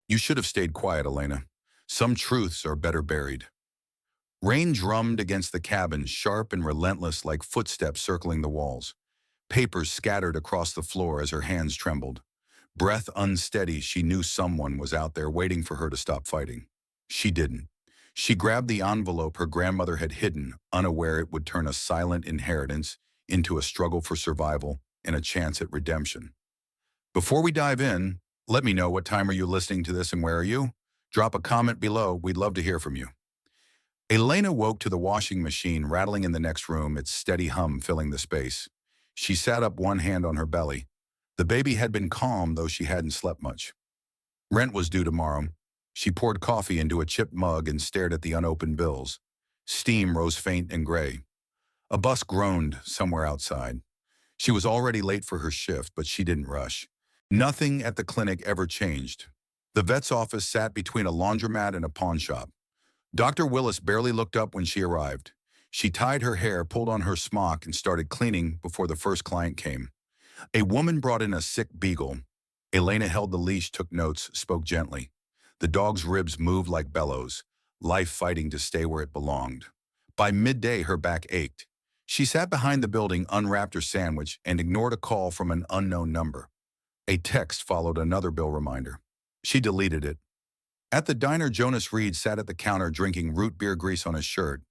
You should have stayed quiet, Elena. Some truths are better buried. Rain drummed against the cabin, sharp and relentless like footsteps circling the walls. Papers scattered across the floor as her hands trembled. Breath unsteady, she knew someone was out there waiting for her to stop fighting. She didn't. She grabbed the envelope her grandmother had hidden, unaware it would turn a silent inheritance into a struggle for survival and a chance at redemption. Before we dive in, let me know what time are you listening to this and where are you? Drop a comment below. We'd love to hear from you. Elena woke to the washing machine rattling in the next room, its steady hum filling the space. She sat up, one hand on her belly. The baby had been calm, though she hadn't slept much. Rent was due tomorrow. She poured coffee into a chipped mug and stared at the unopened bills. Steam rose faint and gray. A bus groaned somewhere outside. She was already late for her shift, but she didn't rush. Nothing at the clinic ever changed. The vet's office sat between a laundromat and a pawn shop. Dr. Willis barely looked up when she arrived. She tied her hair, pulled on her smock, and started cleaning before the first client came. A woman brought in a sick beagle. Elena held the leash, took notes, spoke gently. The dog's ribs moved like bellows, life fighting to stay where it belonged. By midday, her back ached. She sat behind the building, unwrapped her sandwich, and ignored a call from an unknown number. A text followed another bill reminder. She deleted it. At the diner, Jonas Reed sat at the counter drinking root beer grease on his shirt.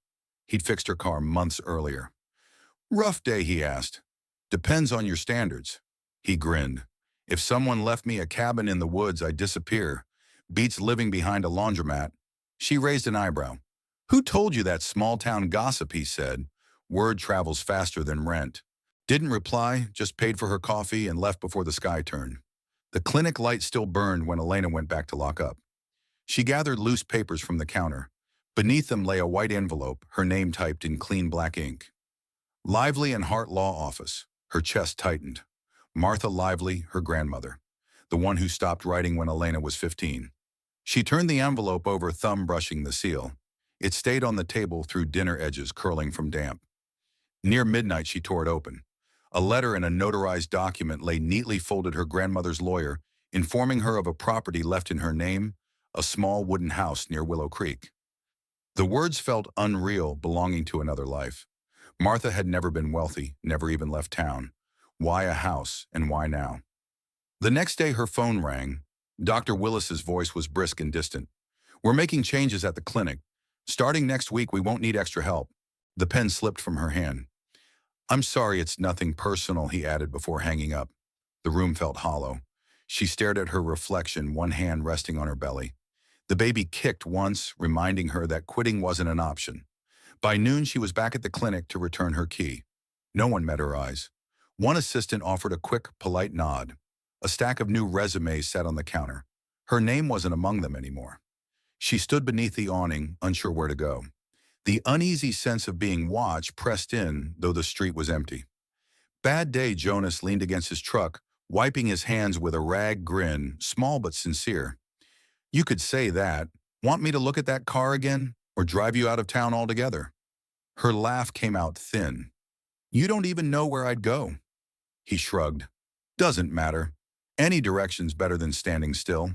He'd fixed her car months earlier. "Rough day," he asked. "Depends on your standards." He grinned. "If someone left me a cabin in the woods, I'd disappear. Beats living behind a laundromat." She raised an eyebrow. "Who told you that small-town gossip?" he said. "Word travels faster than rent." Didn't reply, just paid for her coffee and left before the sky turned. The clinic light still burned when Elena went back to lock up. She gathered loose papers from the counter. Beneath them lay a white envelope, her name typed in clean black ink. Lively and Hart Law Office. Her chest tightened. Martha Lively, her grandmother, the one who stopped writing when Elena was 15. She turned the envelope over, thumb brushing the seal. It stayed on the table through dinner edges curling from damp. Near midnight, she tore it open. A letter and a notarized document lay neatly folded, her grandmother's lawyer, informing her of a property left in her name, a small wooden house near Willow Creek. The words felt unreal, belonging to another life. Martha had never been wealthy, never even left town. Why a house, and why now? The next day, her phone rang. Dr. Willis's voice was brisk and distant. "We're making changes at the clinic. Starting next week, we won't need extra help." The pen slipped from her hand. "I'm sorry, it's nothing personal," he added before hanging up. The room felt hollow. She stared at her reflection, one hand resting on her belly. The baby kicked once, reminding her that quitting wasn't an option. By noon, she was back at the clinic to return her key. No one met her eyes. One assistant offered a quick, polite nod. A stack of new resumes sat on the counter. Her name wasn't among them anymore. She stood beneath the awning, unsure where to go. The uneasy sense of being watched pressed in, though the street was empty. "Bad day," Jonas leaned against his truck, wiping his hands with a rag grin, small but sincere. "You could say that. Want me to look at that car again, or drive you out of town altogether?" Her laugh came out thin. "You don't even know where I'd go." He shrugged. "Doesn't matter. Any direction's better than standing still."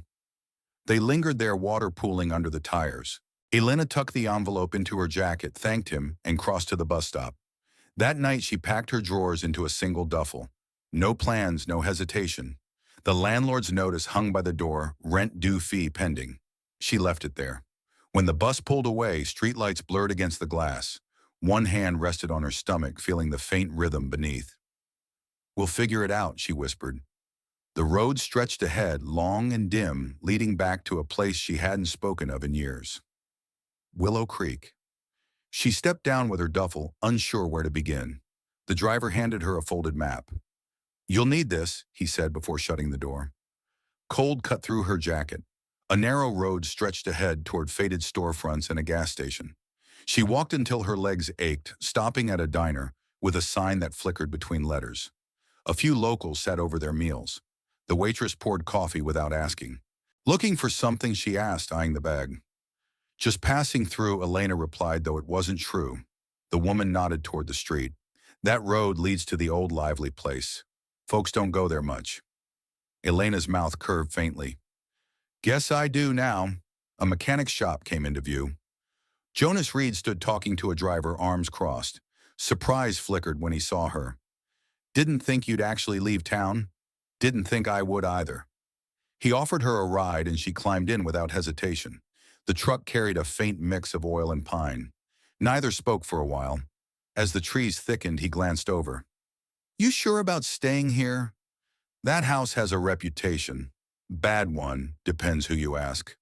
They lingered there, water pooling under the tires. Elena tucked the envelope into her jacket, thanked him, and crossed to the bus stop. That night, she packed her drawers into a single duffel. No plans, no hesitation. The landlord's notice hung by the door, rent due, fee pending. She left it there. When the bus pulled away, streetlights blurred against the glass. One hand rested on her stomach, feeling the faint rhythm beneath. "We'll figure it out," she whispered. The road stretched ahead, long and dim, leading back to a place she hadn't spoken of in years. Willow Creek. She stepped down with her duffel, unsure where to begin. The driver handed her a folded map. "You'll need this," he said before shutting the door. Cold cut through her jacket. A narrow road stretched ahead toward faded storefronts and a gas station. She walked until her legs ached, stopping at a diner with a sign that flickered between letters. A few locals sat over their meals. The waitress poured coffee without asking. "Looking for something?" she asked, eyeing the bag. "Just passing through," Elena replied, though it wasn't true. The woman nodded toward the street. "That road leads to the old Lively place. Folks don't go there much." Elena's mouth curved faintly. Guess I do now. A mechanic shop came into view. Jonas Reed stood talking to a driver, arms crossed. Surprise flickered when he saw her. Didn't think you'd actually leave town? Didn't think I would either. He offered her a ride and she climbed in without hesitation. The truck carried a faint mix of oil and pine. Neither spoke for a while. As the trees thickened, he glanced over. You sure about staying here? That house has a reputation. Bad one, depends who you ask.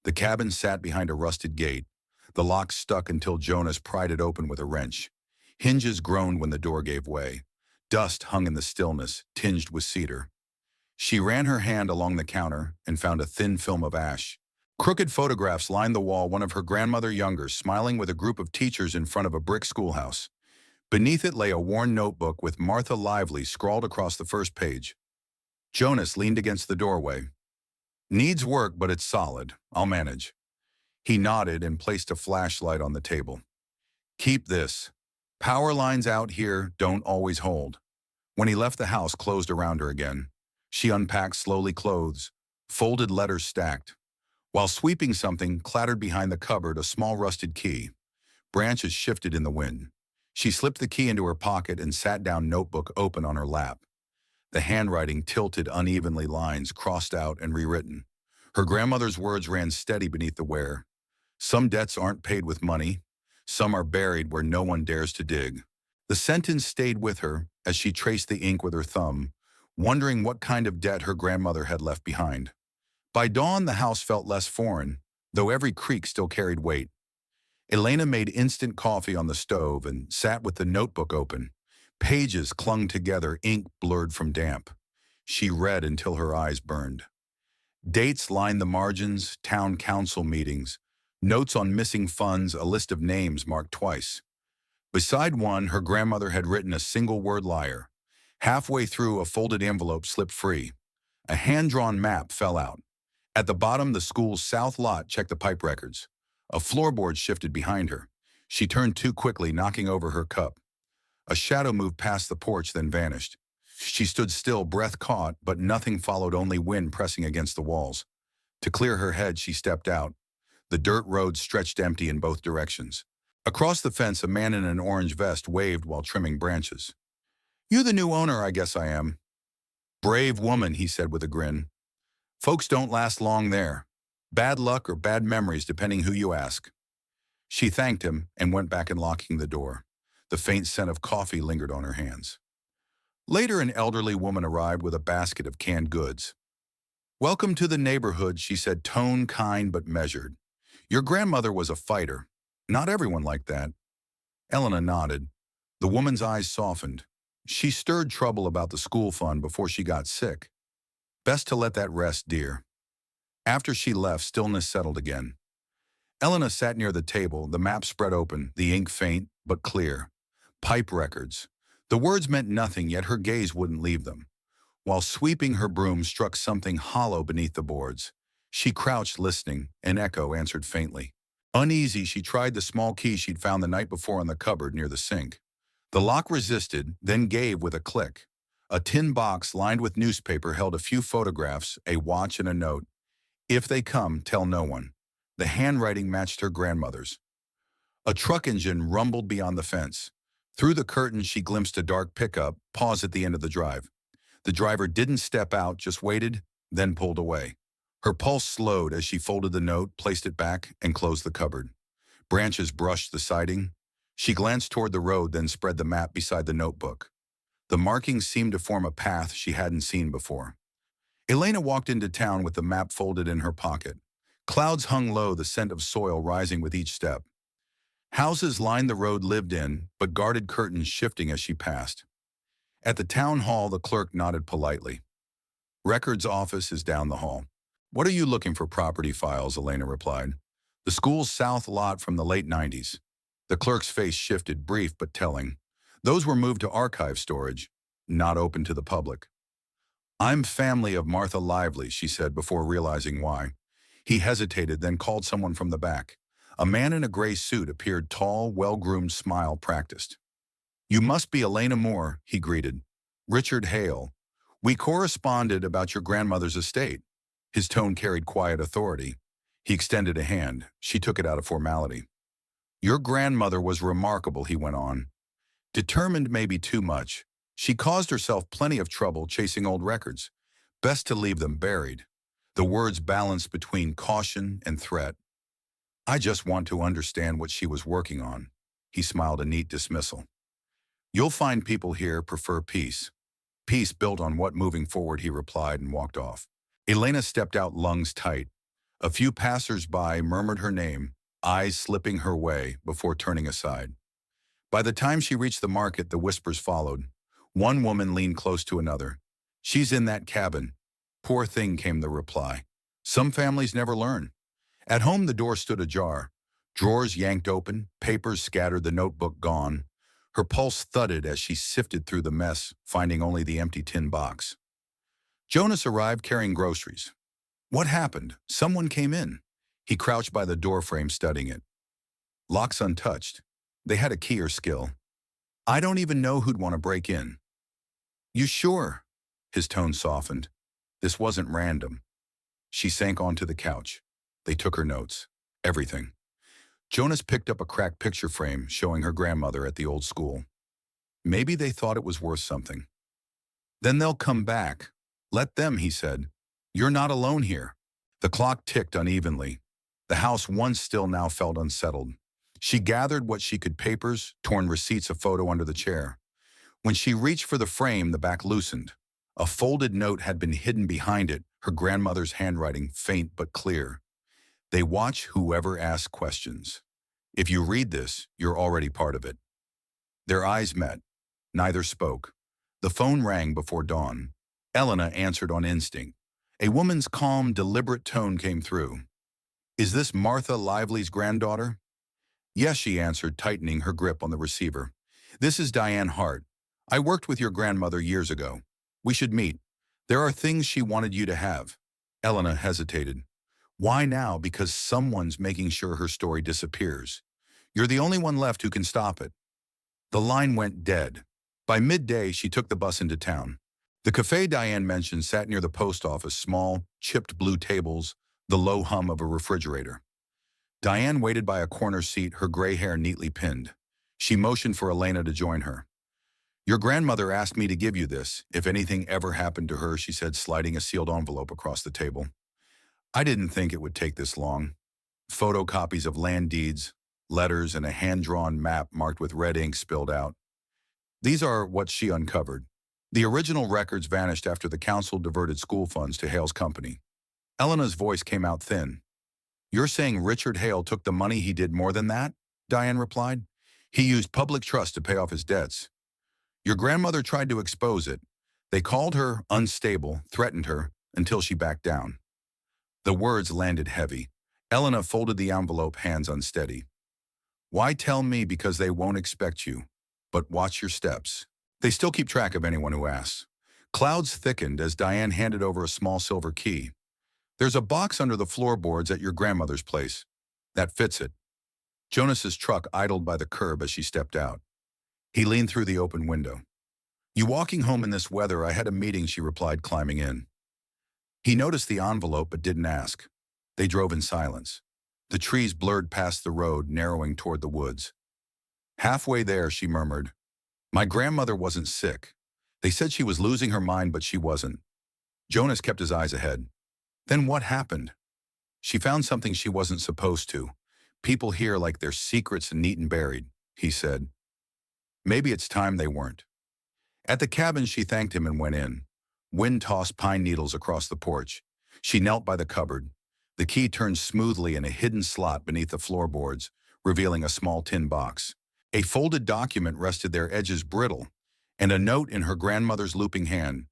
The cabin sat behind a rusted gate. The lock stuck until Jonas pried it open with a wrench. Hinges groaned when the door gave way. Dust hung in the stillness, tinged with cedar. She ran her hand along the counter and found a thin film of ash. Crooked photographs lined the wall, one of her grandmother younger, smiling with a group of teachers in front of a brick schoolhouse. Beneath it lay a worn notebook with Martha Lively scrawled across the first page. Jonas leaned against the doorway. Needs work, but it's solid. I'll manage. He nodded and placed a flashlight on the table. Keep this. Power lines out here don't always hold. When he left, the house closed around her again. She unpacked slowly, clothes, folded letters stacked. While sweeping, something clattered behind the cupboard, a small rusted key. Branches shifted in the wind. She slipped the key into her pocket and sat down, notebook open on her lap. The handwriting tilted unevenly, lines crossed out and rewritten. Her grandmother's words ran steady beneath the wear. Some debts aren't paid with money. Some are buried where no one dares to dig. The sentence stayed with her as she traced the ink with her thumb, wondering what kind of debt her grandmother had left behind. By dawn, the house felt less foreign, though every creak still carried weight. Elena made instant coffee on the stove and sat with the notebook open. Pages clung together, ink blurred from damp. She read until her eyes burned. Dates lined the margins, town council meetings, notes on missing funds, a list of names marked twice. Beside one, her grandmother had written a single-word liar. Halfway through, a folded envelope slipped free. A hand-drawn map fell out. At the bottom, the school's south lot checked the pipe records. A floorboard shifted behind her. She turned too quickly, knocking over her cup. A shadow moved past the porch, then vanished. She stood still, breath caught, but nothing followed, only wind pressing against the walls. To clear her head, she stepped out. The dirt road stretched empty in both directions. Across the fence, a man in an orange vest waved while trimming branches. "You the new owner, I guess I am." "Brave woman," he said with a grin. "Folks don't last long there. Bad luck or bad memories, depending who you ask." She thanked him and went back, unlocking the door. The faint scent of coffee lingered on her hands. Later, an elderly woman arrived with a basket of canned goods. "Welcome to the neighborhood," she said, tone kind but measured. "Your grandmother was a fighter. Not everyone like that." Elena nodded. The woman's eyes softened. She stirred trouble about the school fund before she got sick. Best to let that rest, dear. After she left, stillness settled again. Elena sat near the table, the map spread open, the ink faint but clear. Pipe records. The words meant nothing, yet her gaze wouldn't leave them. While sweeping, her broom struck something hollow beneath the boards. She crouched, listening. An echo answered faintly. Uneasy, she tried the small key she'd found the night before in the cupboard near the sink. The lock resisted, then gave with a click. A tin box lined with newspaper held a few photographs, a watch, and a note. "If they come, tell no one." The handwriting matched her grandmother's. A truck engine rumbled beyond the fence. Through the curtain, she glimpsed a dark pickup pause at the end of the drive. The driver didn't step out, just waited, then pulled away. Her pulse slowed as she folded the note, placed it back, and closed the cupboard. Branches brushed the siding. She glanced toward the road, then spread the map beside the notebook. The markings seemed to form a path she hadn't seen before. Elena walked into town with the map folded in her pocket. Clouds hung low, the scent of soil rising with each step. Houses lined the road lived in, but guarded curtains shifting as she passed. At the town hall, the clerk nodded politely. "Records office is down the hall." "What are you looking for?" "Property files," Elena replied. "The school's south lot from the late 90s. The clerk's face shifted, brief but telling. "Those were moved to archive storage, not open to the public." "I'm family of Martha Lively," she said before realizing why. He hesitated, then called someone from the back. A man in a gray suit appeared, tall, well-groomed, smile practiced. "You must be Elena Moore," he greeted. "Richard Hale. We corresponded about your grandmother's estate." His tone carried quiet authority. He extended a hand. She took it out of formality. Your grandmother was remarkable, he went on. Determined may be too much. She caused herself plenty of trouble chasing old records. Best to leave them buried. The words balanced between caution and threat. I just want to understand what she was working on. He smiled a neat dismissal. You'll find people here prefer peace. Peace built on what moving forward, he replied and walked off. Elena stepped out, lungs tight. A few passers-by murmured her name, eyes slipping her way before turning aside. By the time she reached the market, the whispers followed. One woman leaned close to another. She's in that cabin. Poor thing, came the reply. Some families never learn. At home, the door stood ajar. Drawers yanked open, papers scattered, the notebook gone. Her pulse thudded as she sifted through the mess, finding only the empty tin box. Jonas arrived carrying groceries. What happened? Someone came in. He crouched by the doorframe, studying it. Locks untouched. They had a key or skill. I don't even know who'd want to break in. You sure? His tone softened. This wasn't random. She sank onto the couch. They took her notes. Everything. Jonas picked up a cracked picture frame showing her grandmother at the old school. Maybe they thought it was worth something. Then they'll come back. Let them, he said. You're not alone here. The clock ticked unevenly. The house, once still, now felt unsettled. She gathered what she could: papers, torn receipts, a photo under the chair. When she reached for the frame, the back loosened. A folded note had been hidden behind it, her grandmother's handwriting, faint but clear. They watch whoever asks questions. If you read this, you're already part of it. Their eyes met. Neither spoke. The phone rang before dawn. Elena answered on instinct. A woman's calm, deliberate tone came through. Is this Martha Lively's granddaughter? Yes, she answered, tightening her grip on the receiver. This is Diane Hart. I worked with your grandmother years ago. We should meet. There are things she wanted you to have. Elena hesitated. Why now? Because someone's making sure her story disappears. You're the only one left who can stop it. The line went dead. By midday, she took the bus into town. The cafe Diane mentioned sat near the post office, small, chipped blue tables, the low hum of a refrigerator. Diane waited by a corner seat, her gray hair neatly pinned. She motioned for Elena to join her. Your grandmother asked me to give you this, if anything ever happened to her, she said, sliding a sealed envelope across the table. I didn't think it would take this long. Photocopies of land deeds, letters, and a hand-drawn map marked with red ink spilled out. These are what she uncovered. The original records vanished after the council diverted school funds to Hale's company. Elena's voice came out thin. You're saying Richard Hale took the money? He did more than that? Diane replied. He used public trust to pay off his debts. Your grandmother tried to expose it. They called her unstable, threatened her, until she backed down. The words landed heavy. Elena folded the envelope, hands unsteady. Why tell me? Because they won't expect you. But watch your steps. They still keep track of anyone who asks. Clouds thickened as Diane handed over a small silver key. There's a box under the floorboards at your grandmother's place. That fits it. Jonas's truck idled by the curb as she stepped out. He leaned through the open window. You walking home in this weather? I had a meeting, she replied, climbing in. He noticed the envelope but didn't ask. They drove in silence. The trees blurred past the road, narrowing toward the woods. Halfway there, she murmured, My grandmother wasn't sick. They said she was losing her mind, but she wasn't. Jonas kept his eyes ahead. Then what happened? She found something she wasn't supposed to. People here like their secrets neat and buried, he said. Maybe it's time they weren't. At the cabin, she thanked him and went in. Wind tossed pine needles across the porch. She knelt by the cupboard. The key turned smoothly in a hidden slot beneath the floorboards, revealing a small tin box. A folded document rested there, edges brittle, and a note in her grandmother's looping hand.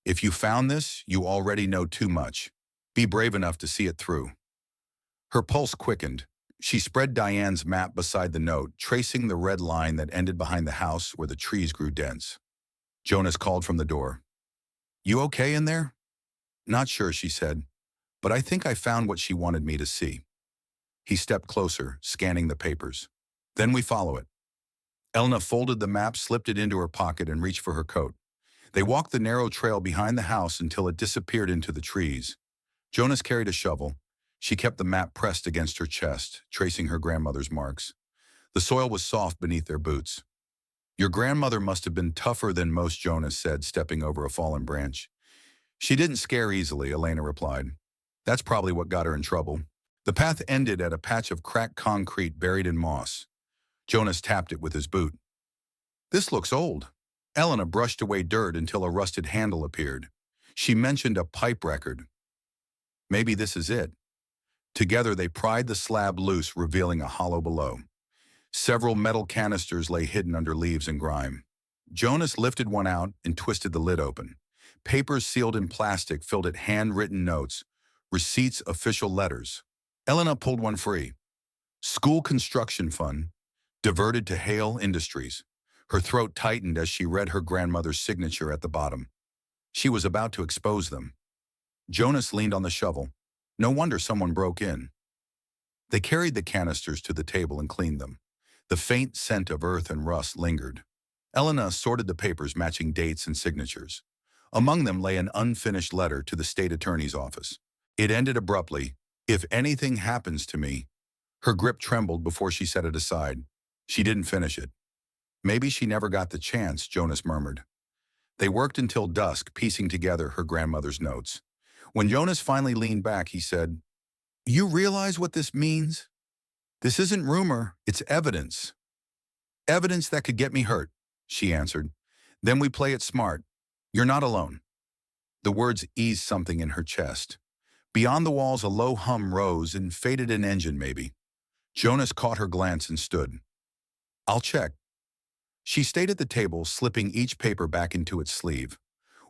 If you found this, you already know too much. Be brave enough to see it through. Her pulse quickened. She spread Diane's map beside the note, tracing the red line that ended behind the house where the trees grew dense. Jonas called from the door. You okay in there? Not sure, she said, but I think I found what she wanted me to see. He stepped closer, scanning the papers. Then we follow it. Elena folded the map, slipped it into her pocket, and reached for her coat. They walked the narrow trail behind the house until it disappeared into the trees. Jonas carried a shovel. She kept the map pressed against her chest, tracing her grandmother's marks. The soil was soft beneath their boots. Your grandmother must have been tougher than most, Jonas said, stepping over a fallen branch. She didn't scare easily, Elena replied. That's probably what got her in trouble. The path ended at a patch of cracked concrete buried in moss. Jonas tapped it with his boot. This looks old. Elena brushed away dirt until a rusted handle appeared. She mentioned a pipe record. Maybe this is it. Together they pried the slab loose, revealing a hollow below. Several metal canisters lay hidden under leaves and grime. Jonas lifted one out and twisted the lid open. Papers sealed in plastic filled it, handwritten notes, receipts, official letters. Elena pulled one free. School construction fund, diverted to Hale Industries. Her throat tightened as she read her grandmother's signature at the bottom. She was about to expose them. Jonas leaned on the shovel. No wonder someone broke in. They carried the canisters to the table and cleaned them. The faint scent of earth and rust lingered. Elena sorted the papers matching dates and signatures. Among them lay an unfinished letter to the state attorney's office. It ended abruptly, "If anything happens to me." Her grip trembled before she set it aside. She didn't finish it. Maybe she never got the chance, Jonas murmured. They worked until dusk, piecing together her grandmother's notes. When Jonas finally leaned back, he said, "You realize what this means? This isn't rumor, it's evidence." "Evidence that could get me hurt," she answered. "Then we play it smart. You're not alone." The words eased something in her chest. Beyond the walls, a low hum rose and faded. An engine, maybe. Jonas caught her glance and stood. "I'll check." She stayed at the table, slipping each paper back into its sleeve.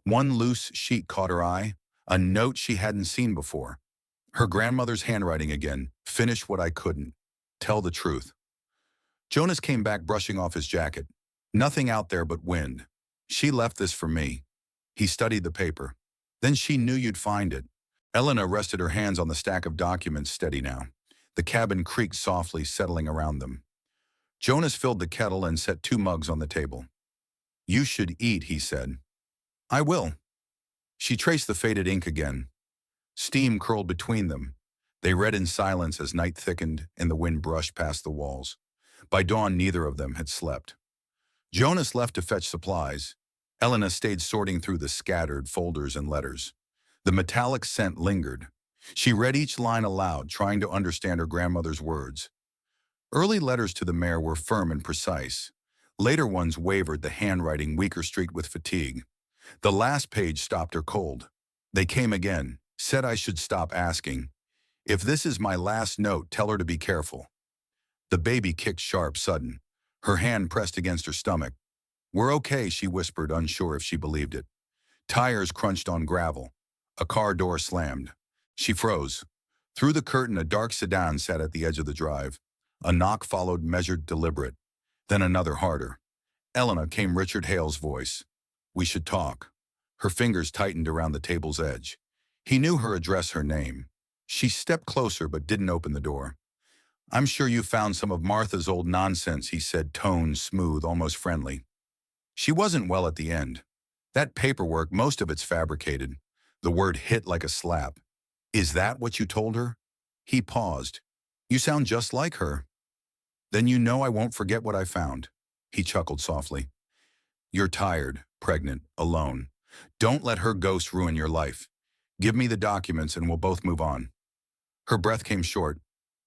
One loose sheet caught her eye, a note she hadn't seen before. Her grandmother's handwriting again. "Finish what I couldn't. Tell the truth." Jonas came back, brushing off his jacket. "Nothing out there but wind. She left this for me." He studied the paper. "Then she knew you'd find it." Elena rested her hands on the stack of documents, steady now. The cabin creaked softly, settling around them. Jonas filled the kettle and set 2 mugs on the table. "You should eat," he said. "I will." She traced the faded ink again. Steam curled between them. They read in silence as night thickened and the wind brushed past the walls. By dawn, neither of them had slept. Jonas left to fetch supplies. Elena stayed sorting through the scattered folders and letters. The metallic scent lingered. She read each line aloud, trying to understand her grandmother's words. Early letters to the mayor were firm and precise. Later ones wavered, the handwriting weaker streaked with fatigue. The last page stopped her cold. They came again. "Said I should stop asking. If this is my last note, tell her to be careful." The baby kicked sharp, sudden. Her hand pressed against her stomach. "We're okay," she whispered, unsure if she believed it. Tires crunched on gravel. A car door slammed. She froze. Through the curtain, a dark sedan sat at the edge of the drive. A knock followed, measured, deliberate. Then another, harder. "Elena," came Richard Hale's voice. "We should talk." Her fingers tightened around the table's edge. He knew her address, her name. She stepped closer but didn't open the door. "I'm sure you found some of Martha's old nonsense," he said, tone smooth, almost friendly. "She wasn't well at the end. That paperwork, most of it's fabricated." The word hit like a slap. "Is that what you told her?" He paused. "You sound just like her." "Then you know I won't forget what I found." He chuckled softly. "You're tired, pregnant, alone. Don't let her ghost ruin your life. Give me the documents and we'll both move on." Her breath came short.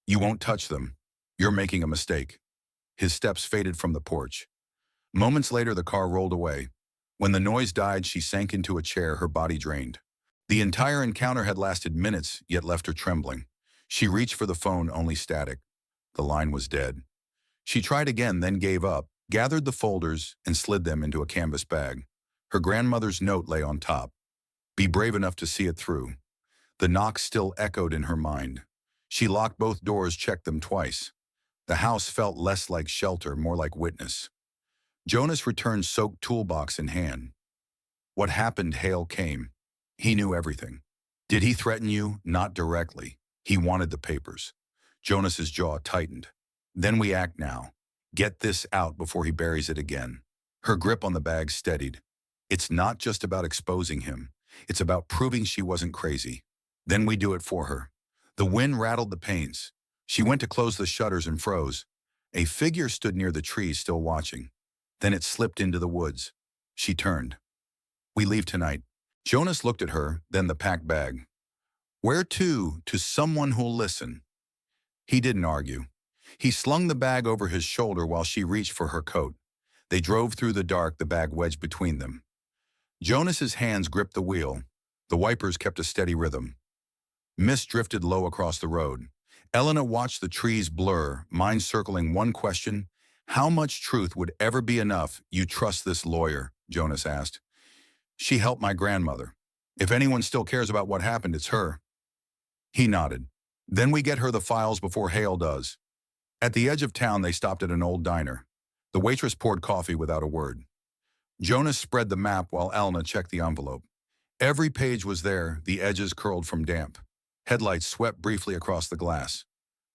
"You won't touch them. You're making a mistake." His steps faded from the porch. Moments later, the car rolled away. When the noise died, she sank into a chair, her body drained. The entire encounter had lasted minutes, yet left her trembling. She reached for the phone, only static. The line was dead. She tried again, then gave up, gathered the folders, and slid them into a canvas bag. Her grandmother's note lay on top. "Be brave enough to see it through." The knock still echoed in her mind. She locked both doors, checked them twice. The house felt less like shelter, more like witness. Jonas returned, soaked toolbox in hand. "What happened?" Hale came. He knew everything. "Did he threaten you?" "Not directly. He wanted the papers." Jonas's jaw tightened. "Then we act now. Get this out before he buries it again." Her grip on the bag steadied. "It's not just about exposing him. It's about proving she wasn't crazy." Then we do it for her. The wind rattled the panes. She went to close the shutters and froze. A figure stood near the trees, still watching. Then it slipped into the woods. She turned. We leave tonight. Jonas looked at her, then the packed bag. Where to? To someone who'll listen. He didn't argue. He slung the bag over his shoulder while she reached for her coat. They drove through the dark, the bag wedged between them. Jonas's hands gripped the wheel. The wipers kept a steady rhythm. Mist drifted low across the road. Elena watched the trees blur, mind circling one question. How much truth would ever be enough? You trust this lawyer? Jonas asked. She helped my grandmother. If anyone still cares about what happened, it's her. He nodded. Then we get her the files before Hale does. At the edge of town, they stopped at an old diner. The waitress poured coffee without a word. Jonas spread the map while Elena checked the envelope. Every page was there, the edges curled from damp. Headlights swept briefly across the glass.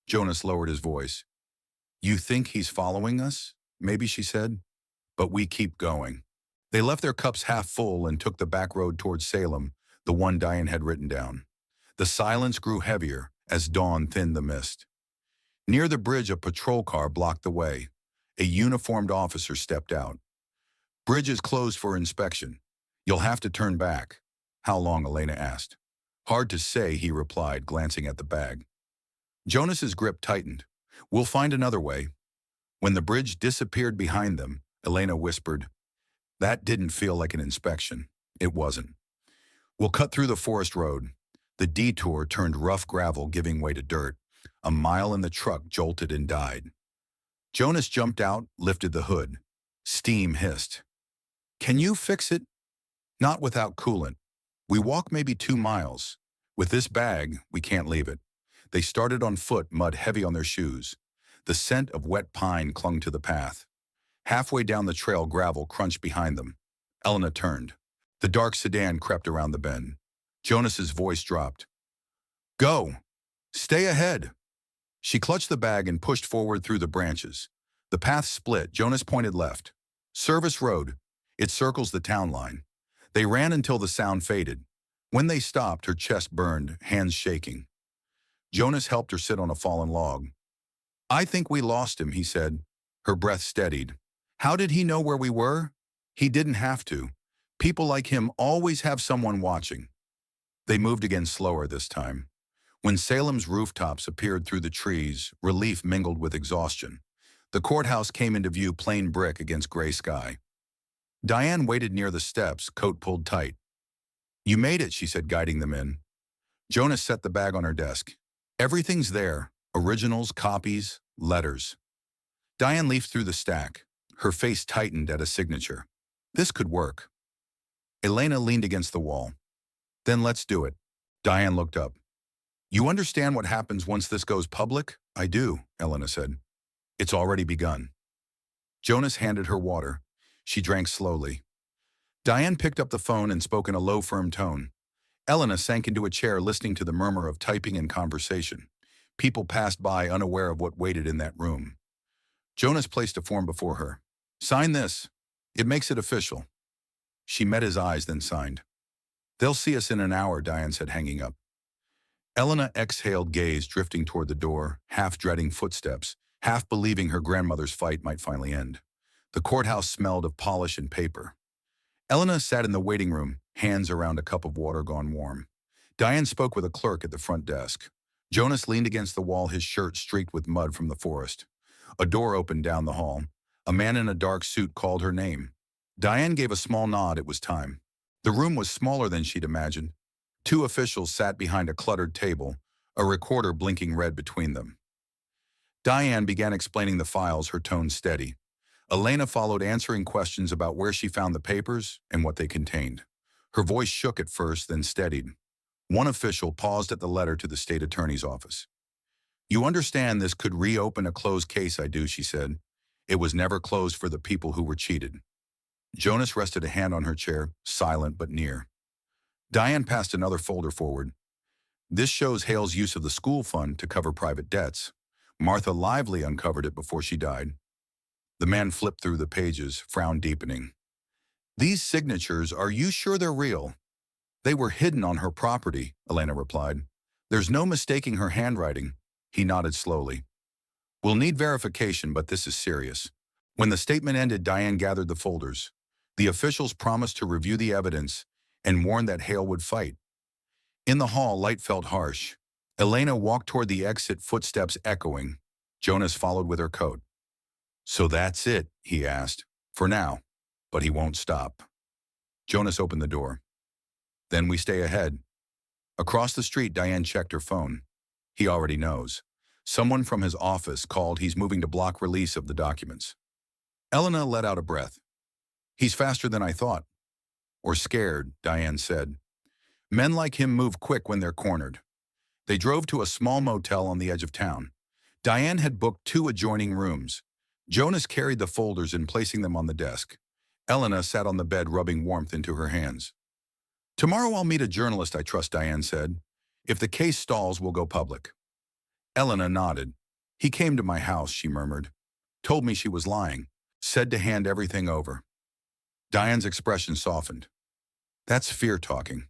Jonas lowered his voice. You think he's following us? Maybe, she said. But we keep going. They left their cups half full and took the back road towards Salem, the one Diane had written down. The silence grew heavier as dawn thinned the mist. Near the bridge, a patrol car blocked the way. A uniformed officer stepped out. Bridge is closed for inspection. You'll have to turn back. How long? Elena asked. Hard to say, he replied, glancing at the bag. Jonas's grip tightened. We'll find another way. When the bridge disappeared behind them, Elena whispered, that didn't feel like an inspection. It wasn't. We'll cut through the forest road. The detour turned rough gravel, giving way to dirt. A mile and the truck jolted and died. Jonas jumped out, lifted the hood. Steam hissed. Can you fix it? Not without coolant. We walk maybe 2 miles. With this bag, we can't leave it. They started on foot, mud heavy on their shoes. The scent of wet pine clung to the path. Halfway down the trail, gravel crunched behind them. Elena turned. The dark sedan crept around the bend. Jonas's voice dropped. Go! Stay ahead! She clutched the bag and pushed forward through the branches. The path split. Jonas pointed left. Service Road. It circles the town line. They ran until the sound faded. When they stopped, her chest burned, hands shaking. Jonas helped her sit on a fallen log. I think we lost him, he said. Her breath steadied. How did he know where we were? He didn't have to. People like him always have someone watching. They moved again, slower this time. When Salem's rooftops appeared through the trees, relief mingled with exhaustion. The courthouse came into view, plain brick against gray sky. Diane waited near the steps, coat pulled tight. You made it, she said, guiding them in. Jonas set the bag on her desk. Everything's there. Originals, copies, letters. Diane leafed through the stack. Her face tightened at a signature. This could work. Elena leaned against the wall. Then let's do it. Diane looked up. You understand what happens once this goes public? I do, Elena said. It's already begun. Jonas handed her water. She drank slowly. Diane picked up the phone and spoke in a low, firm tone. Elena sank into a chair, listening to the murmur of typing and conversation. People passed by, unaware of what waited in that room. Jonas placed a form before her. Sign this. It makes it official. She met his eyes, then signed. They'll see us in an hour, Diane said, hanging up. Elena exhaled, gaze drifting toward the door, half dreading footsteps, half believing her grandmother's fight might finally end. The courthouse smelled of polish and paper. Elena sat in the waiting room, hands around a cup of water gone warm. Diane spoke with a clerk at the front desk. Jonas leaned against the wall, his shirt streaked with mud from the forest. A door opened down the hall. A man in a dark suit called her name. Diane gave a small nod. It was time. The room was smaller than she'd imagined. 2 officials sat behind a cluttered table, a recorder blinking red between them. Diane began explaining the files, her tone steady. Elena followed, answering questions about where she found the papers and what they contained. Her voice shook at first, then steadied. One official paused at the letter to the state attorney's office. You understand this could reopen a closed case? I do, she said. It was never closed for the people who were cheated. Jonas rested a hand on her chair, silent but near. Diane passed another folder forward. This shows Hale's use of the school fund to cover private debts. Martha Lively uncovered it before she died. The man flipped through the pages, frown deepening. These signatures, are you sure they're real? They were hidden on her property, Elena replied. There's no mistaking her handwriting. He nodded slowly. We'll need verification, but this is serious. When the statement ended, Diane gathered the folders. The officials promised to review the evidence and warned that Hale would fight. In the hall, light felt harsh. Elena walked toward the exit, footsteps echoing. Jonas followed with her coat. So that's it, he asked. For now. But he won't stop. Jonas opened the door. Then we stay ahead. Across the street, Diane checked her phone. He already knows. Someone from his office called. He's moving to block release of the documents. Elena let out a breath. He's faster than I thought. Or scared, Diane said. Men like him move quick when they're cornered. They drove to a small motel on the edge of town. Diane had booked 2 adjoining rooms. Jonas carried the folders and placing them on the desk. Elena sat on the bed, rubbing warmth into her hands. Tomorrow I'll meet a journalist I trust, Diane said. If the case stalls, we'll go public. Elena nodded. He came to my house, she murmured. Told me she was lying. Said to hand everything over. Diane's expression softened. That's fear talking.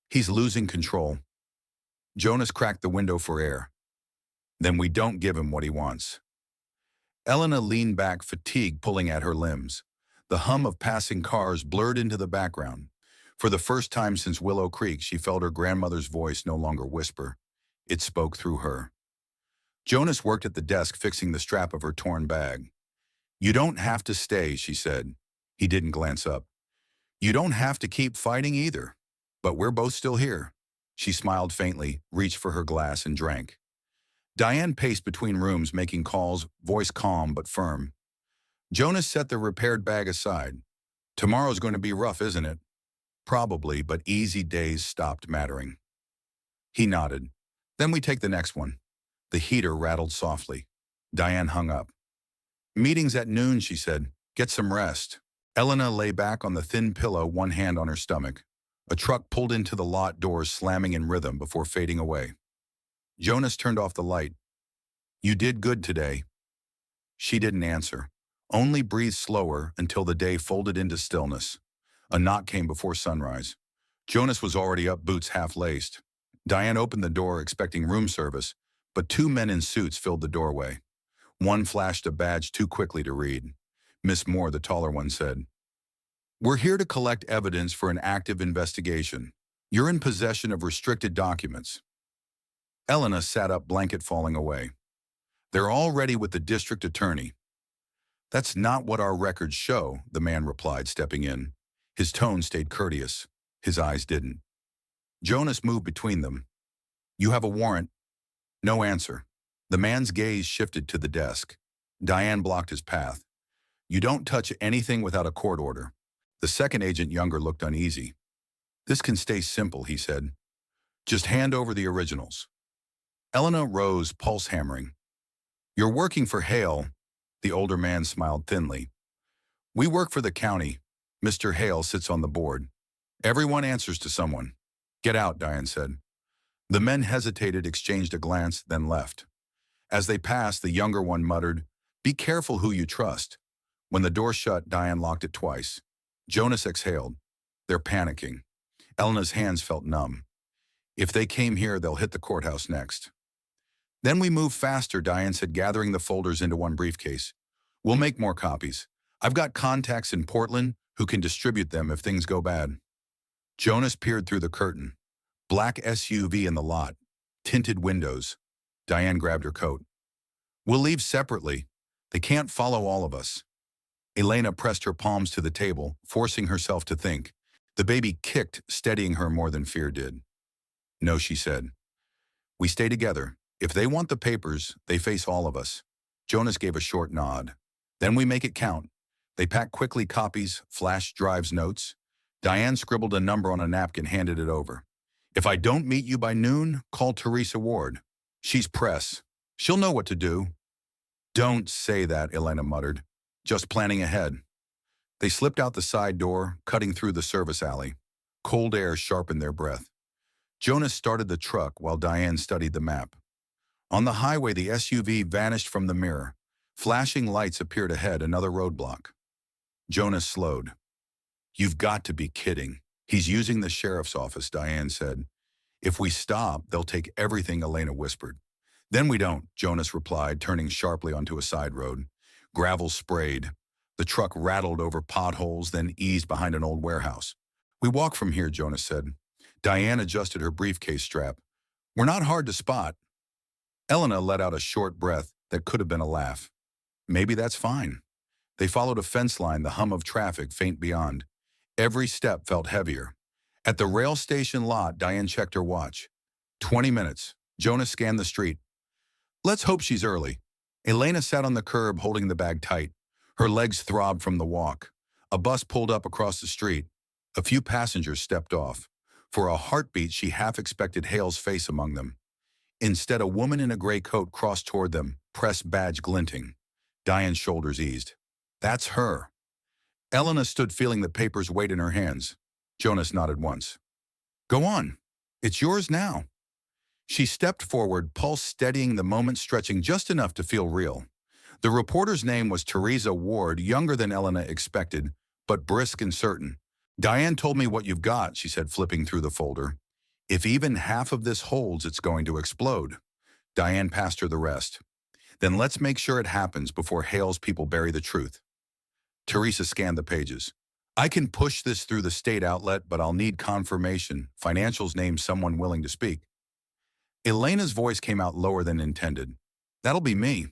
He's losing control. Jonas cracked the window for air. Then we don't give him what he wants. Elena leaned back, fatigue pulling at her limbs. The hum of passing cars blurred into the background. For the first time since Willow Creek, she felt her grandmother's voice no longer whisper. It spoke through her. Jonas worked at the desk, fixing the strap of her torn bag. You don't have to stay, she said. He didn't glance up. You don't have to keep fighting either. But we're both still here. She smiled faintly, reached for her glass, and drank. Diane paced between rooms, making calls, voice calm but firm. Jonas set the repaired bag aside. Tomorrow's going to be rough, isn't it? Probably, but easy days stopped mattering. He nodded. Then we take the next one. The heater rattled softly. Diane hung up. Meeting's at noon, she said. Get some rest. Elena lay back on the thin pillow, one hand on her stomach. A truck pulled into the lot, doors slamming in rhythm before fading away. Jonas turned off the light. You did good today. She didn't answer, only breathed slower until the day folded into stillness. A knock came before sunrise. Jonas was already up, boots half-laced. Diane opened the door, expecting room service, but 2 men in suits filled the doorway. One flashed a badge too quickly to read. Miss Moore, the taller one, said. We're here to collect evidence for an active investigation. You're in possession of restricted documents. Elena sat up, blanket falling away. They're already with the district attorney. That's not what our records show, the man replied, stepping in. His tone stayed courteous. His eyes didn't. Jonas moved between them. You have a warrant? No answer. The man's gaze shifted to the desk. Diane blocked his path. You don't touch anything without a court order. The second agent, younger, looked uneasy. This can stay simple, he said. Just hand over the originals. Elena rose, pulse hammering. You're working for Hale. The older man smiled thinly. We work for the county. Mr. Hale sits on the board. Everyone answers to someone. Get out, Diane said. The men hesitated, exchanged a glance, then left. As they passed, the younger one muttered, Be careful who you trust. When the door shut, Diane locked it twice. Jonas exhaled. They're panicking. Elena's hands felt numb. If they came here, they'll hit the courthouse next. Then we move faster, Diane said, gathering the folders into one briefcase. We'll make more copies. I've got contacts in Portland who can distribute them if things go bad. Jonas peered through the curtain. Black SUV in the lot. Tinted windows. Diane grabbed her coat. We'll leave separately. They can't follow all of us. Elena pressed her palms to the table, forcing herself to think. The baby kicked, steadying her more than fear did. No, she said. We stay together. If they want the papers, they face all of us. Jonas gave a short nod. Then we make it count. They packed quickly copies, flash drives, notes. Diane scribbled a number on a napkin, handed it over. If I don't meet you by noon, call Teresa Ward. She's press. She'll know what to do. Don't say that, Elena muttered. Just planning ahead. They slipped out the side door, cutting through the service alley. Cold air sharpened their breath. Jonas started the truck while Diane studied the map. On the highway, the SUV vanished from the mirror. Flashing lights appeared ahead, another roadblock. Jonas slowed. You've got to be kidding. He's using the sheriff's office, Diane said. If we stop, they'll take everything, Elena whispered. Then we don't, Jonas replied, turning sharply onto a side road. Gravel sprayed. The truck rattled over potholes, then eased behind an old warehouse. We walk from here, Jonas said. Diane adjusted her briefcase strap. We're not hard to spot. Elena let out a short breath that could have been a laugh. Maybe that's fine. They followed a fence line, the hum of traffic faint beyond. Every step felt heavier. At the rail station lot, Diane checked her watch. 20 minutes. Jonas scanned the street. Let's hope she's early. Elena sat on the curb holding the bag tight. Her legs throbbed from the walk. A bus pulled up across the street. A few passengers stepped off. For a heartbeat, she half expected Hale's face among them. Instead, a woman in a gray coat crossed toward them, press badge glinting. Diane's shoulders eased. That's her. Elena stood feeling the paper's weight in her hands. Jonas nodded once. Go on. It's yours now. She stepped forward, pulse steadying the moment, stretching just enough to feel real. The reporter's name was Teresa Ward, younger than Elena expected, but brisk and certain. Diane told me what you've got, she said, flipping through the folder. If even half of this holds, it's going to explode. Diane passed her the rest. Then let's make sure it happens before Hale's people bury the truth. Teresa scanned the pages. I can push this through the state outlet, but I'll need confirmation. Financials name someone willing to speak. Elena's voice came out lower than intended. That'll be me.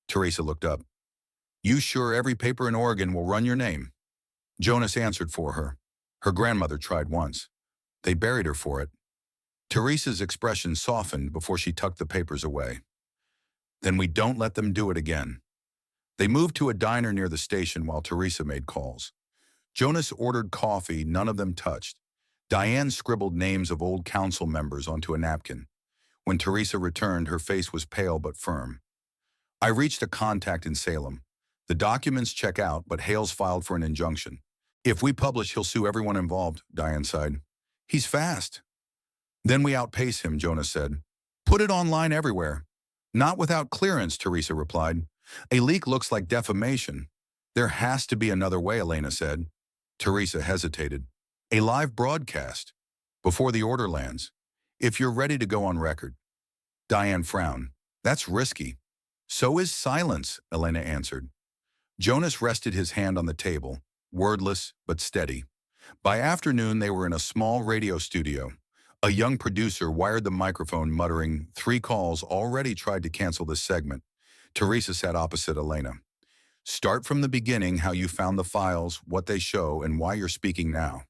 Teresa looked up. You sure every paper in Oregon will run your name? Jonas answered for her. Her grandmother tried once. They buried her for it. Teresa's expression softened before she tucked the papers away. Then we don't let them do it again. They moved to a diner near the station while Teresa made calls. Jonas ordered coffee, none of them touched. Diane scribbled names of old council members onto a napkin. When Teresa returned, her face was pale but firm. I reached a contact in Salem. The documents check out, but Hale's filed for an injunction. If we publish, he'll sue everyone involved, Diane sighed. He's fast. Then we outpace him, Jonas said. Put it online everywhere. Not without clearance, Teresa replied. A leak looks like defamation. There has to be another way, Elena said. Teresa hesitated. A live broadcast. Before the order lands. If you're ready to go on record. Diane frowned. That's risky. So is silence, Elena answered. Jonas rested his hand on the table, wordless but steady. By afternoon, they were in a small radio studio. A young producer wired the microphone, muttering, 3 calls already tried to cancel this segment. Teresa sat opposite Elena. Start from the beginning, how you found the files, what they show, and why you're speaking now.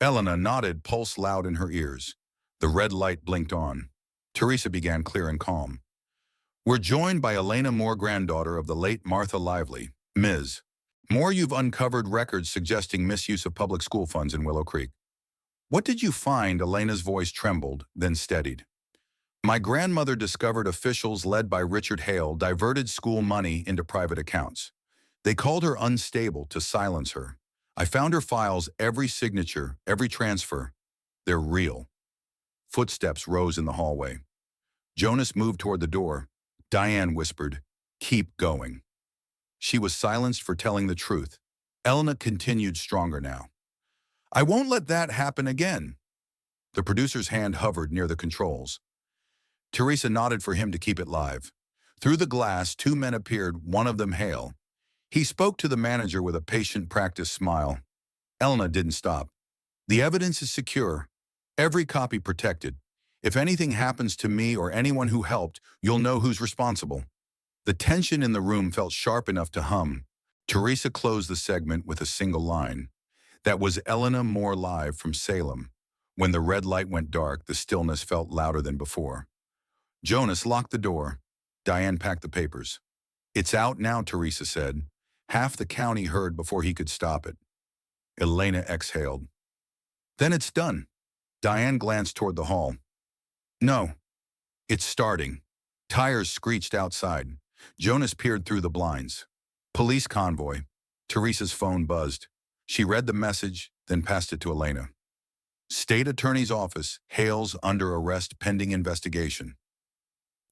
Elena nodded, pulse loud in her ears. The red light blinked on. Teresa began clear and calm. We're joined by Elena Moore, granddaughter of the late Martha Lively, Ms. Moore. You've uncovered records suggesting misuse of public school funds in Willow Creek. What did you find? Elena's voice trembled, then steadied. My grandmother discovered officials led by Richard Hale diverted school money into private accounts. They called her unstable to silence her. I found her files, every signature, every transfer. They're real. Footsteps rose in the hallway. Jonas moved toward the door. Diane whispered, keep going. She was silenced for telling the truth. Elena continued, stronger now. I won't let that happen again. The producer's hand hovered near the controls. Teresa nodded for him to keep it live. Through the glass, 2 men appeared, one of them Hale. He spoke to the manager with a patient, practiced smile. Elena didn't stop. The evidence is secure. Every copy protected. If anything happens to me or anyone who helped, you'll know who's responsible. The tension in the room felt sharp enough to hum. Teresa closed the segment with a single line. That was Elena Moore live from Salem. When the red light went dark, the stillness felt louder than before. Jonas locked the door. Diane packed the papers. It's out now, Teresa said. Half the county heard before he could stop it. Elena exhaled. Then it's done. Diane glanced toward the hall. No. It's starting. Tires screeched outside. Jonas peered through the blinds. Police convoy. Teresa's phone buzzed. She read the message, then passed it to Elena. State Attorney's Office, Hale's under arrest pending investigation.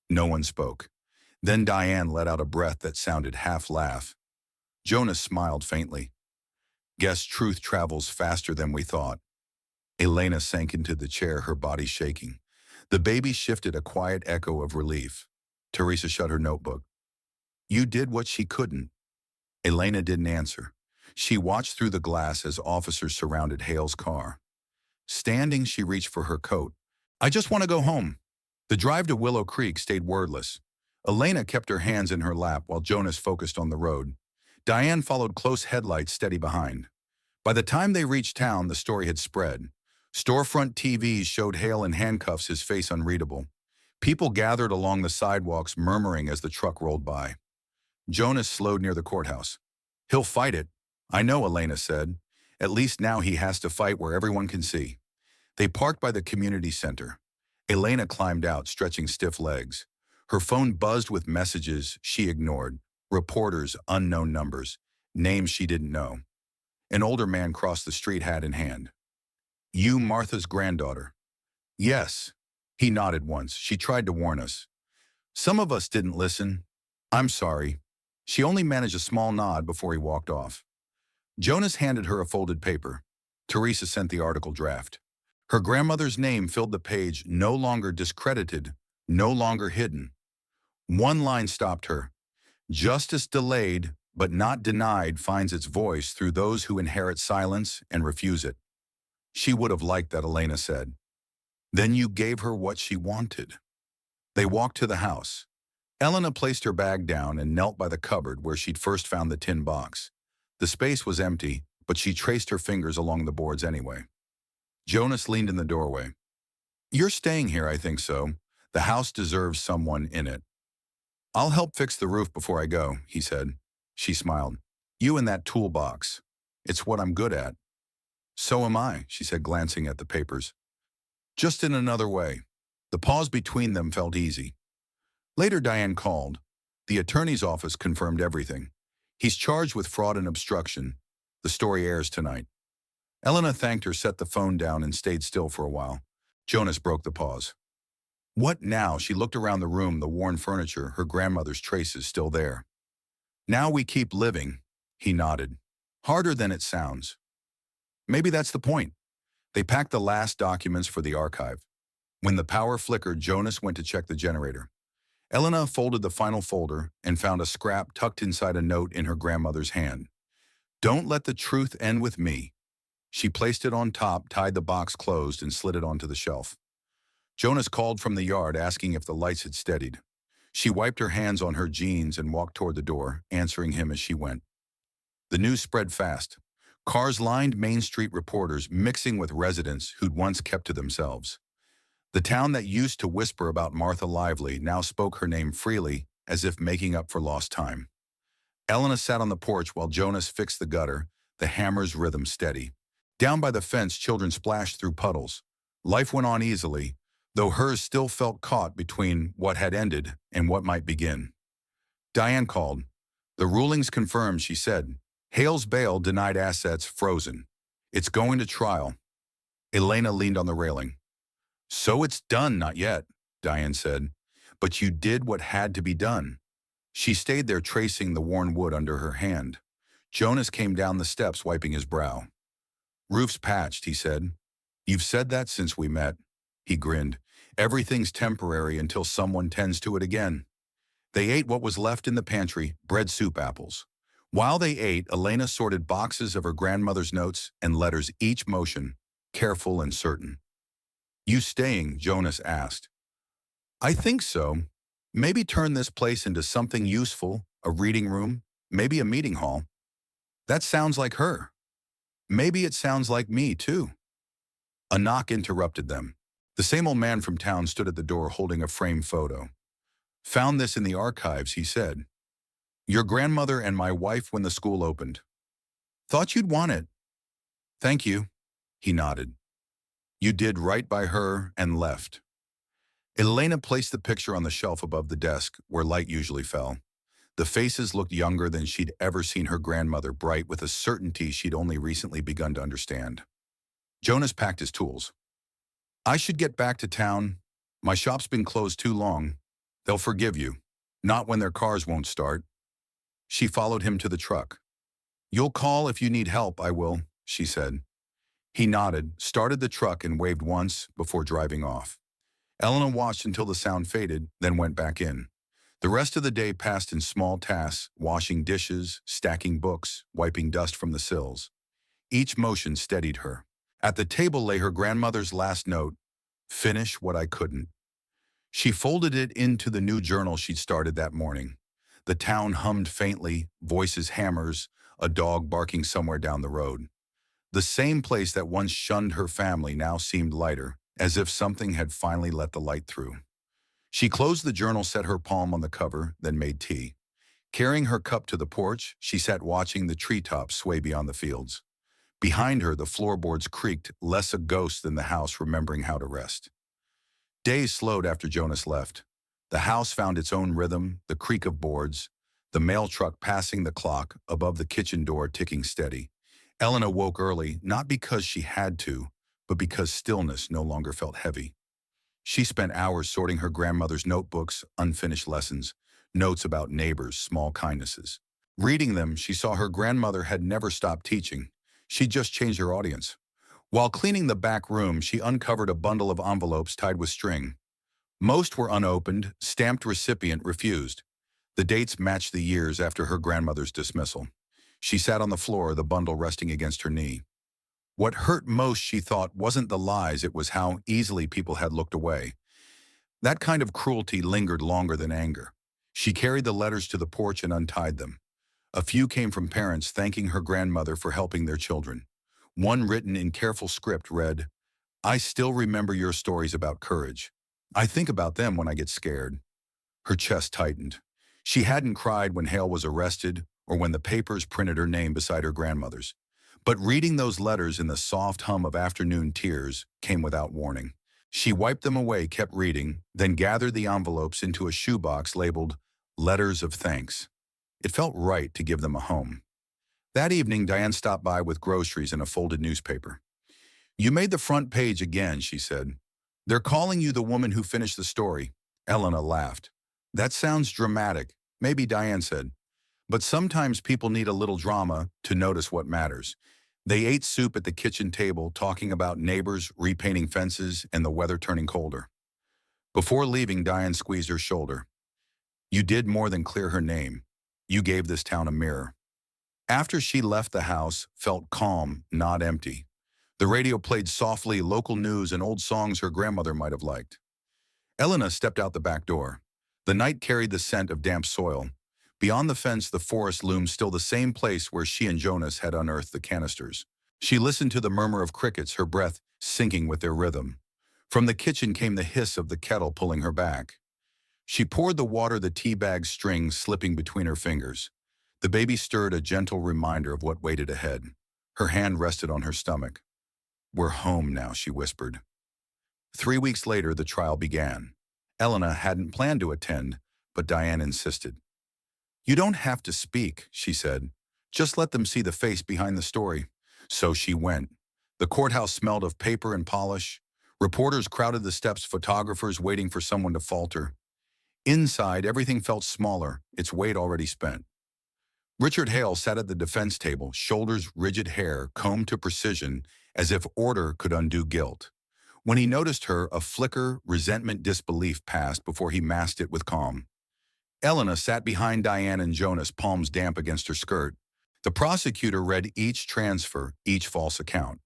No one spoke. Then Diane let out a breath that sounded half-laugh. Jonas smiled faintly. Guess truth travels faster than we thought. Elena sank into the chair, her body shaking. The baby shifted, a quiet echo of relief. Teresa shut her notebook. You did what she couldn't. Elena didn't answer. She watched through the glass as officers surrounded Hale's car. Standing, she reached for her coat. I just want to go home. The drive to Willow Creek stayed wordless. Elena kept her hands in her lap while Jonas focused on the road. Diane followed, close headlights steady behind. By the time they reached town, the story had spread. Storefront TVs showed Hale in handcuffs, his face unreadable. People gathered along the sidewalks, murmuring as the truck rolled by. Jonas slowed near the courthouse. He'll fight it. I know, Elena said. At least now he has to fight where everyone can see. They parked by the community center. Elena climbed out, stretching stiff legs. Her phone buzzed with messages she ignored. Reporters, unknown numbers, names she didn't know. An older man crossed the street, hat in hand. You, Martha's granddaughter? Yes. He nodded once. She tried to warn us. Some of us didn't listen. I'm sorry. She only managed a small nod before he walked off. Jonas handed her a folded paper. Teresa sent the article draft. Her grandmother's name filled the page, no longer discredited, no longer hidden. One line stopped her. Justice delayed, but not denied, finds its voice through those who inherit silence and refuse it. She would have liked that, Elena said. Then you gave her what she wanted. They walked to the house. Elena placed her bag down and knelt by the cupboard where she'd first found the tin box. The space was empty, but she traced her fingers along the boards anyway. Jonas leaned in the doorway. You're staying here, I think so. The house deserves someone in it. I'll help fix the roof before I go, he said. She smiled. You and that toolbox. It's what I'm good at. So am I, she said, glancing at the papers. Just in another way. The pause between them felt easy. Later, Diane called. The attorney's office confirmed everything. He's charged with fraud and obstruction. The story airs tonight. Elena thanked her, set the phone down, and stayed still for a while. Jonas broke the pause. What now? She looked around the room, the worn furniture, her grandmother's traces still there. Now we keep living, he nodded. Harder than it sounds. Maybe that's the point. They packed the last documents for the archive. When the power flickered, Jonas went to check the generator. Elena folded the final folder and found a scrap tucked inside a note in her grandmother's hand. Don't let the truth end with me. She placed it on top, tied the box closed, and slid it onto the shelf. Jonas called from the yard, asking if the lights had steadied. She wiped her hands on her jeans and walked toward the door, answering him as she went. The news spread fast. Cars lined Main Street, reporters mixing with residents who'd once kept to themselves. The town that used to whisper about Martha Lively now spoke her name freely, as if making up for lost time. Elena sat on the porch while Jonas fixed the gutter, the hammer's rhythm steady. Down by the fence, children splashed through puddles. Life went on easily, though hers still felt caught between what had ended and what might begin. Diane called. The ruling's confirmed, she said. Hale's bail denied, assets frozen. It's going to trial. Elena leaned on the railing. So it's done, not yet, Diane said. But you did what had to be done. She stayed there, tracing the worn wood under her hand. Jonas came down the steps, wiping his brow. Roof's patched, he said. You've said that since we met. He grinned. Everything's temporary until someone tends to it again. They ate what was left in the pantry, bread, soup, apples. While they ate, Elena sorted boxes of her grandmother's notes and letters, each motion careful and certain. You staying? Jonas asked. I think so. Maybe turn this place into something useful, a reading room, maybe a meeting hall. That sounds like her. Maybe it sounds like me, too. A knock interrupted them. The same old man from town stood at the door holding a framed photo. Found this in the archives, he said. Your grandmother and my wife when the school opened. Thought you'd want it. Thank you, he nodded. You did right by her and left. Elena placed the picture on the shelf above the desk where light usually fell. The faces looked younger than she'd ever seen her grandmother, bright with a certainty she'd only recently begun to understand. Jonas packed his tools. I should get back to town. My shop's been closed too long. They'll forgive you. Not when their cars won't start. She followed him to the truck. You'll call if you need help, I will, she said. He nodded, started the truck, and waved once before driving off. Elena watched until the sound faded, then went back in. The rest of the day passed in small tasks, washing dishes, stacking books, wiping dust from the sills. Each motion steadied her. At the table lay her grandmother's last note, "Finish what I couldn't." She folded it into the new journal she'd started that morning. The town hummed faintly, voices hammers, a dog barking somewhere down the road. The same place that once shunned her family now seemed lighter, as if something had finally let the light through. She closed the journal, set her palm on the cover, then made tea. Carrying her cup to the porch, she sat watching the treetops sway beyond the fields. Behind her, the floorboards creaked, less a ghost than the house remembering how to rest. Days slowed after Jonas left. The house found its own rhythm, the creak of boards, the mail truck passing the clock above the kitchen door ticking steady. Elena woke early, not because she had to, but because stillness no longer felt heavy. She spent hours sorting her grandmother's notebooks, unfinished lessons, notes about neighbors, small kindnesses. Reading them, she saw her grandmother had never stopped teaching. She'd just changed her audience. While cleaning the back room, she uncovered a bundle of envelopes tied with string. Most were unopened, stamped recipient refused. The dates matched the years after her grandmother's dismissal. She sat on the floor, the bundle resting against her knee. What hurt most, she thought, wasn't the lies, it was how easily people had looked away. That kind of cruelty lingered longer than anger. She carried the letters to the porch and untied them. A few came from parents thanking her grandmother for helping their children. One, written in careful script, read, "I still remember your stories about courage. I think about them when I get scared." Her chest tightened. She hadn't cried when Hale was arrested or when the papers printed her name beside her grandmother's. But reading those letters in the soft hum of afternoon tears came without warning. She wiped them away, kept reading, then gathered the envelopes into a shoebox labeled "Letters of Thanks." It felt right to give them a home. That evening, Diane stopped by with groceries and a folded newspaper. "You made the front page again," she said. "They're calling you the woman who finished the story." Elena laughed. "That sounds dramatic," maybe Diane said. "But sometimes people need a little drama to notice what matters." They ate soup at the kitchen table, talking about neighbors, repainting fences, and the weather turning colder. Before leaving, Diane squeezed her shoulder. "You did more than clear her name. You gave this town a mirror." After she left, the house felt calm, not empty. The radio played softly, local news and old songs her grandmother might have liked. Elena stepped out the back door. The night carried the scent of damp soil. Beyond the fence, the forest loomed, still the same place where she and Jonas had unearthed the canisters. She listened to the murmur of crickets, her breath syncing with their rhythm. From the kitchen came the hiss of the kettle pulling her back. She poured the water, the tea bag strings slipping between her fingers. The baby stirred, a gentle reminder of what waited ahead. Her hand rested on her stomach. "We're home now," she whispered. 3 weeks later, the trial began. Elena hadn't planned to attend, but Diane insisted. "You don't have to speak," she said. "Just let them see the face behind the story." So she went. The courthouse smelled of paper and polish. Reporters crowded the steps, photographers waiting for someone to falter. Inside, everything felt smaller, its weight already spent. Richard Hale sat at the defense table, shoulders rigid, hair combed to precision, as if order could undo guilt. When he noticed her, a flicker, resentment, disbelief passed before he masked it with calm. Elena sat behind Diane and Jonas, palms damp against her skirt. The prosecutor read each transfer, each false account.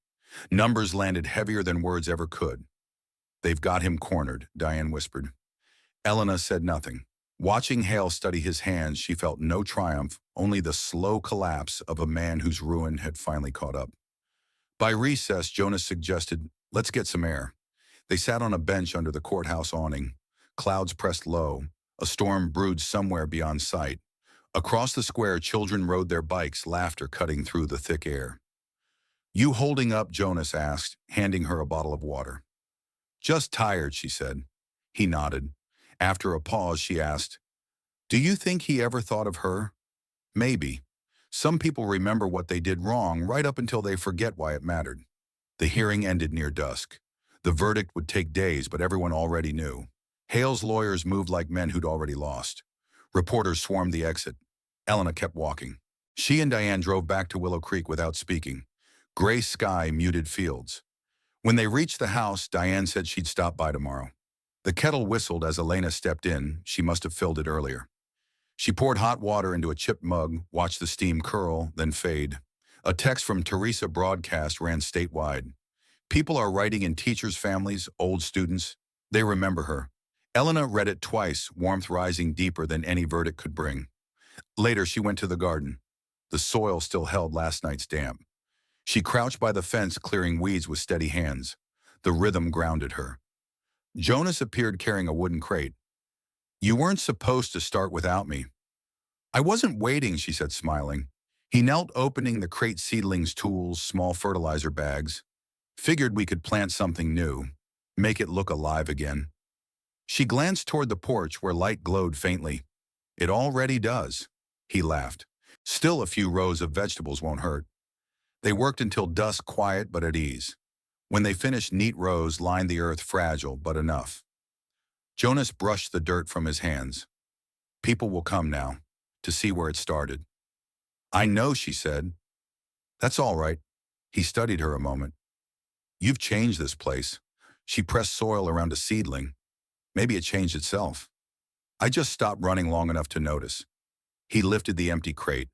Numbers landed heavier than words ever could. "They've got him cornered," Diane whispered. Elena said nothing. Watching Hale study his hands, she felt no triumph, only the slow collapse of a man whose ruin had finally caught up. By recess, Jonas suggested, "Let's get some air." They sat on a bench under the courthouse awning. Clouds pressed low. A storm brewed somewhere beyond sight. Across the square, children rode their bikes, laughter cutting through the thick air. "You holding up?" Jonas asked, handing her a bottle of water. "Just tired," she said. He nodded. After a pause, she asked, "Do you think he ever thought of her?" "Maybe. Some people remember what they did wrong right up until they forget why it mattered." The hearing ended near dusk. The verdict would take days, but everyone already knew. Hale's lawyers moved like men who'd already lost. Reporters swarmed the exit. Elena kept walking. She and Diane drove back to Willow Creek without speaking. Gray sky, muted fields. When they reached the house, Diane said she'd stop by tomorrow. The kettle whistled as Elena stepped in. She must have filled it earlier. She poured hot water into a chipped mug, watched the steam curl, then fade. A text from Teresa broadcast ran statewide. People are writing in teachers' families, old students. They remember her. Elena read it twice, warmth rising deeper than any verdict could bring. Later, she went to the garden. The soil still held last night's damp. She crouched by the fence, clearing weeds with steady hands. The rhythm grounded her. Jonas appeared carrying a wooden crate. "You weren't supposed to start without me." "I wasn't waiting," she said, smiling. He knelt, opening the crate seedlings, tools, small fertilizer bags. Figured we could plant something new, make it look alive again. She glanced toward the porch where light glowed faintly. "It already does." He laughed. "Still, a few rows of vegetables won't hurt." They worked until dusk, quiet but at ease. When they finished, neat rows lined the earth, fragile but enough. Jonas brushed the dirt from his hands. "People will come now, to see where it started." "I know," she said. "That's all right." He studied her a moment. "You've changed this place." She pressed soil around a seedling. "Maybe it changed itself." "I just stopped running long enough to notice." He lifted the empty crate.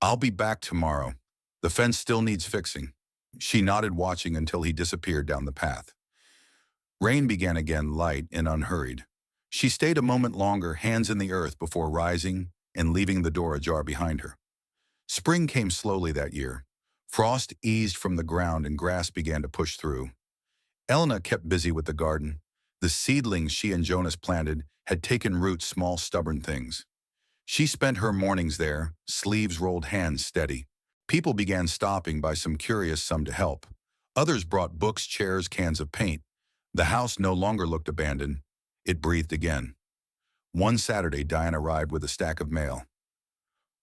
"I'll be back tomorrow. The fence still needs fixing." She nodded, watching until he disappeared down the path. Rain began again, light and unhurried. She stayed a moment longer, hands in the earth, before rising and leaving the door ajar behind her. Spring came slowly that year. Frost eased from the ground and grass began to push through. Elena kept busy with the garden. The seedlings she and Jonas planted had taken root, small, stubborn things. She spent her mornings there, sleeves rolled, hands steady. People began stopping by, some curious, some to help. Others brought books, chairs, cans of paint. The house no longer looked abandoned. It breathed again. One Saturday, Diane arrived with a stack of mail.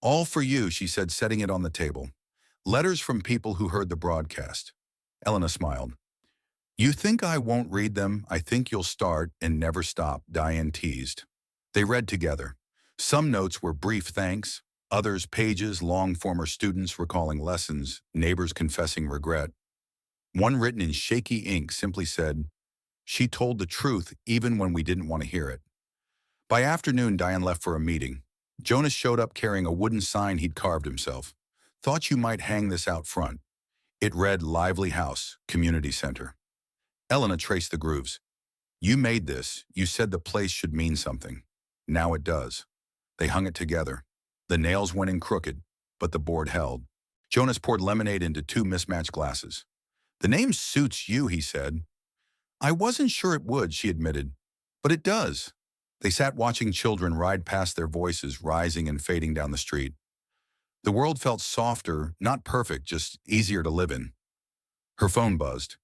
"All for you," she said, setting it on the table. "Letters from people who heard the broadcast." Elena smiled. "You think I won't read them? I think you'll start and never stop," Diane teased. They read together. Some notes were brief thanks, others pages long, former students recalling lessons, neighbors confessing regret. One, written in shaky ink, simply said, "She told the truth even when we didn't want to hear it." By afternoon, Diane left for a meeting. Jonas showed up carrying a wooden sign he'd carved himself. "Thought you might hang this out front." It read, "Lively House, Community Center." Elena traced the grooves. "You made this. You said the place should mean something. Now it does." They hung it together. The nails went in crooked, but the board held. Jonas poured lemonade into two mismatched glasses. "The name suits you," he said. "I wasn't sure it would," she admitted. "But it does." They sat watching children ride past, their voices rising and fading down the street. The world felt softer, not perfect, just easier to live in. Her phone buzzed.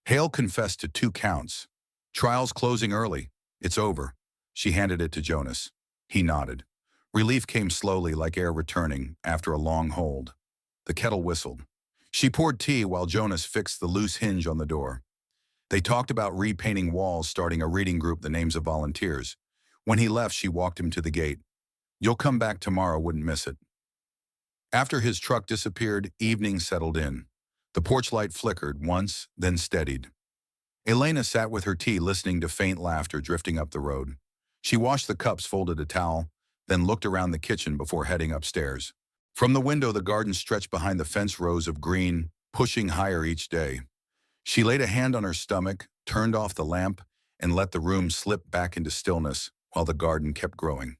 Hale confessed to 2 counts. "Trial's closing early. It's over." She handed it to Jonas. He nodded. Relief came slowly, like air returning after a long hold. The kettle whistled. She poured tea while Jonas fixed the loose hinge on the door. They talked about repainting walls, starting a reading group, the names of volunteers. When he left, she walked him to the gate. "You'll come back tomorrow, wouldn't miss it." After his truck disappeared, evening settled in. The porch light flickered once, then steadied. Elena sat with her tea, listening to faint laughter drifting up the road. She washed the cups, folded a towel, then looked around the kitchen before heading upstairs. From the window, the garden stretched behind the fence, rows of green, pushing higher each day. She laid a hand on her stomach, turned off the lamp, and let the room slip back into stillness while the garden kept growing.